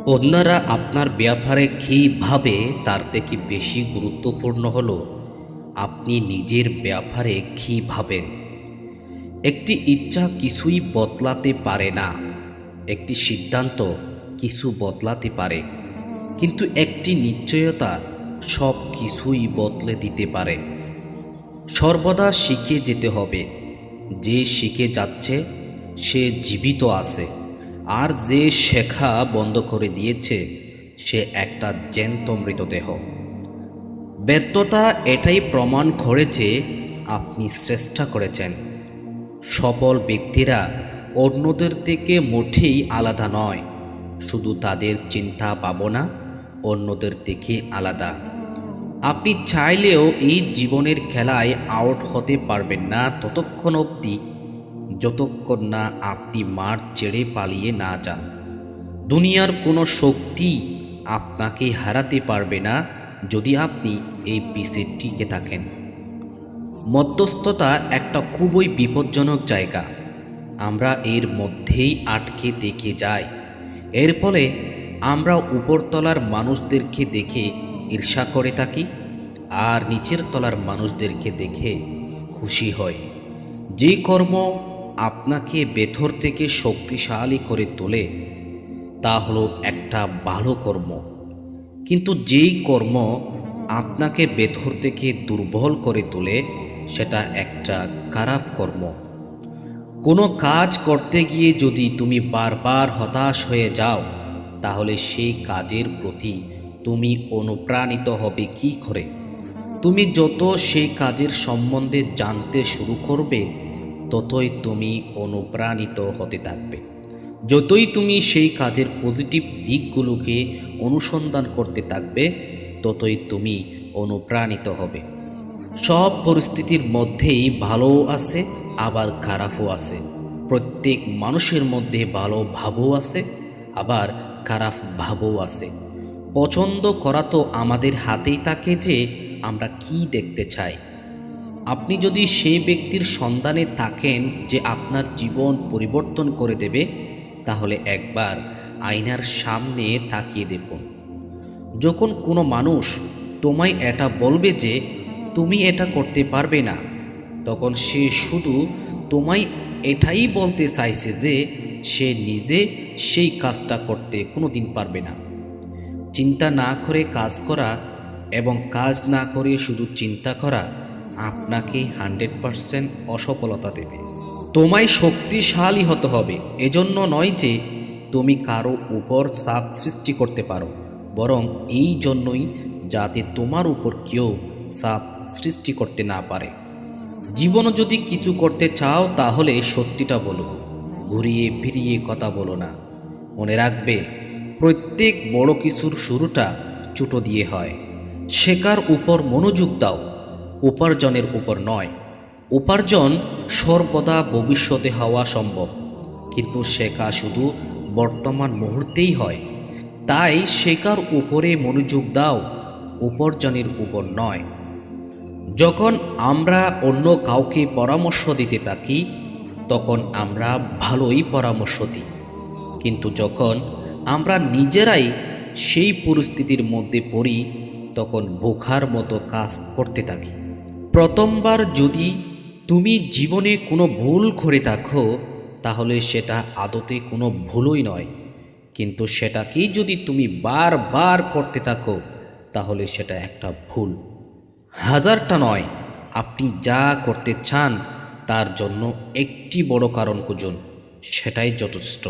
অন্যরা আপনার ব্যাপারে কী ভাবে তার থেকে বেশি গুরুত্বপূর্ণ হলো আপনি নিজের ব্যাপারে কী ভাবেন। একটি ইচ্ছা কিছুই বদলাতে পারে না, একটি সিদ্ধান্ত কিছু বদলাতে পারে, কিন্তু একটি নিশ্চয়তা সব কিছুই বদলে দিতে পারে। সর্বদা শিখে যেতে হবে। যে শিখে যাচ্ছে সে জীবিত আছে, আর যে শেখা বন্ধ করে দিয়েছে সে একটা জ্যান্ত মৃতদেহ। ব্যর্থতা এটাই প্রমাণ করেছে আপনি চেষ্টা করেছেন। সফল ব্যক্তিরা অন্যদের থেকে মোটেই আলাদা নয়, শুধু তাদের চিন্তা ভাবনা অন্যদের থেকে আলাদা। আপনি চাইলেও এই জীবনের খেলায় আউট হতে পারবেন না ততক্ষণ অবধি যতক্ষণ না আপনি মাঠ ছেড়ে পালিয়ে না যান। দুনিয়ার কোনো শক্তি আপনাকে হারাতে পারবে না যদি আপনি এই পিসে টিকে থাকেন। মধ্যস্থতা একটা খুবই বিপজ্জনক জায়গা। আমরা এর মধ্যেই আটকে থেকে যাই। এর ফলে আমরা উপরতলার মানুষদেরকে দেখে ঈর্ষা করে থাকি, আর নিচের তলার মানুষদেরকে দেখে খুশি হই। যে কর্ম আপনাকে ভেতর থেকে শক্তিশালী করে তোলে তা হলো একটা ভালো কর্ম, কিন্তু যেই কর্ম আপনাকে ভেতর থেকে দুর্বল করে তোলে সেটা একটা খারাপ কর্ম। কোনো কাজ করতে গিয়ে যদি তুমি বারবার হতাশ হয়ে যাও, তাহলে সেই কাজের প্রতি তুমি অনুপ্রাণিত হবে কি করে? তুমি যত সেই কাজের সম্বন্ধে জানতে শুরু করবে, ততই তুমি অনুপ্রাণিত হতে থাকবে। যতই তুমি সেই কাজের পজিটিভ দিকগুলোকে অনুসন্ধান করতে থাকবে, ততই তুমি অনুপ্রাণিত হবে। সব পরিস্থিতির মধ্যেই ভালোও আছে, আবার খারাপও আছে। প্রত্যেক মানুষের মধ্যে ভালো ভাবও আছে, আবার খারাপ ভাবও আছে। পছন্দ করা তো আমাদের হাতেই থাকে যে আমরা কি দেখতে চাই। আপনি যদি সেই ব্যক্তির সন্ধানে থাকেন যে আপনার জীবন পরিবর্তন করে দেবে, তাহলে একবার আয়নার সামনে তাকিয়ে দেখুন। যখন কোনো মানুষ তোমায় এটা বলবে যে তুমি এটা করতে পারবে না, তখন সে শুধু তোমায় এটাই বলতে চাইছে যে সে নিজে সেই কাজটা করতে কোনো দিন পারবে না। চিন্তা না করে কাজ করা এবং কাজ না করে শুধু চিন্তা করা আপনাকে 100% অসফলতা দেবে। তোমায় শক্তিশালী হতে হবে, এজন্য নয় যে তুমি কারো উপর চাপ সৃষ্টি করতে পারো, বরং এই জন্যই যাতে তোমার উপর কেউ চাপ সৃষ্টি করতে না পারে। জীবনে যদি কিছু করতে চাও তাহলে সত্যিটা বলো, ঘুরিয়ে ফিরিয়ে কথা বলো না। মনে রাখবে, প্রত্যেক বড় কিছুর শুরুটা ছোট দিয়ে হয়। শেখার উপর মনোযোগ দাও, উপার্জনের উপর নয়। উপার্জন সর্বদা ভবিষ্যতে হওয়া সম্ভব, কিন্তু শেখা শুধু বর্তমান মুহূর্তেই হয়। তাই শেখার উপরে মনোযোগ দাও, উপার্জনের উপর নয়। যখন আমরা অন্য কাউকে পরামর্শ দিতে থাকি, তখন আমরা ভালোই পরামর্শ দিই, কিন্তু যখন আমরা নিজেরাই সেই পরিস্থিতির মধ্যে পড়ি, তখন বোকার মতো কাজ করতে থাকি। প্রথমবার যদি তুমি জীবনে কোনো ভুল করে থাকো, তাহলে সেটা আদতে কোনো ভুলই নয়, কিন্তু সেটাকেই যদি তুমি বারবার করতে থাকো, তাহলে সেটা একটা ভুল। হাজারটা নয়, আপনি যা করতে চান তার জন্য একটি বড় কারণ খুঁজুন, সেটাই যথেষ্ট।